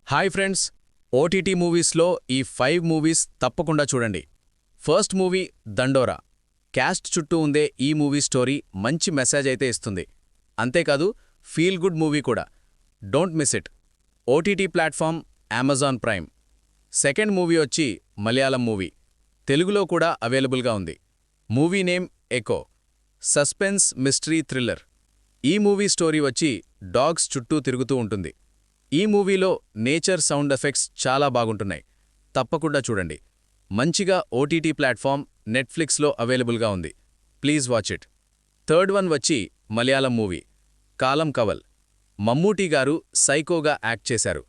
Hi friends, OTT మూవీస్లో ఈ 5 movies తప్పకుండా చూడండి. ఫస్ట్ మూవీ దండోరా. క్యాస్ట్ చుట్టూ ఉండే ఈ మూవీ స్టోరీ మంచి మెసేజ్ అయితే ఇస్తుంది. అంతేకాదు ఫీల్ గుడ్ మూవీ కూడా. Don't miss it. OTT platform Amazon Prime. Second movie వచ్చి మలయాళం మూవీ. తెలుగులో కూడా అవైలబుల్గా ఉంది. Movie name Eko. Suspense mystery thriller. ఈ మూవీ స్టోరీ వచ్చి డాగ్స్ చుట్టూ తిరుగుతూ ఉంటుంది. ఈ మూవీలో నేచర్ సౌండ్ ఎఫెక్ట్స్ చాలా బాగుంటున్నాయి. తప్పకుండా చూడండి. మంచిగా ఓటీటీ ప్లాట్ఫామ్ నెట్ఫ్లిక్స్లో అవైలబుల్గా ఉంది. Please watch it. Third one వచ్చి మలయాళం మూవీ కాలం కవల్. మమ్మూటీ గారు సైకోగా యాక్ట్ చేశారు.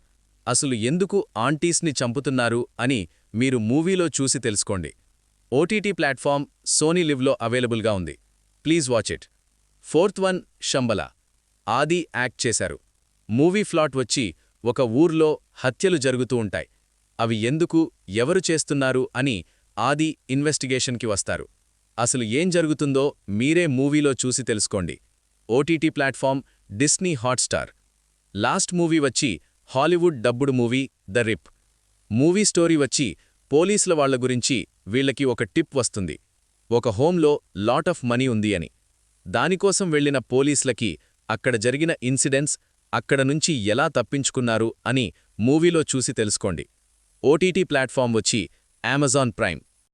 అసలు ఎందుకు ఆంటీస్ని చంపుతున్నారు అని మీరు మూవీలో చూసి తెలుసుకోండి. ఓటీటీ ప్లాట్ఫామ్ సోనీ లివ్లో అవైలబుల్గా ఉంది. Please watch it. Fourth one Shambhala. ఆది యాక్ట్ చేశారు. మూవీ ఫ్లాట్ వచ్చి ఒక ఊర్లో హత్యలు జరుగుతూ ఉంటాయి. అవి ఎందుకు, ఎవరు చేస్తున్నారు అని ఆది ఇన్వెస్టిగేషన్కి వస్తారు. అసలు ఏం జరుగుతుందో మీరే మూవీలో చూసి తెలుసుకోండి. OTT platform Disney Hotstar. Last movie వచ్చి హాలీవుడ్ డబ్బుడు movie the rip. Movie story వచ్చి పోలీసుల వాళ్ల గురించి. వీళ్లకి ఒక టిప్ వస్తుంది, ఒక హోంలో లాట్ ఆఫ్ మనీ ఉంది అని. దానికోసం వెళ్లిన పోలీసులకి అక్కడ జరిగిన ఇన్సిడెంట్స్, అక్కడ నుంచి ఎలా తప్పించుకున్నారు అని మూవీలో చూసి తెలుసుకోండి. ఓటీటీ ప్లాట్ఫామ్ వచ్చి అమెజాన్ ప్రైమ్.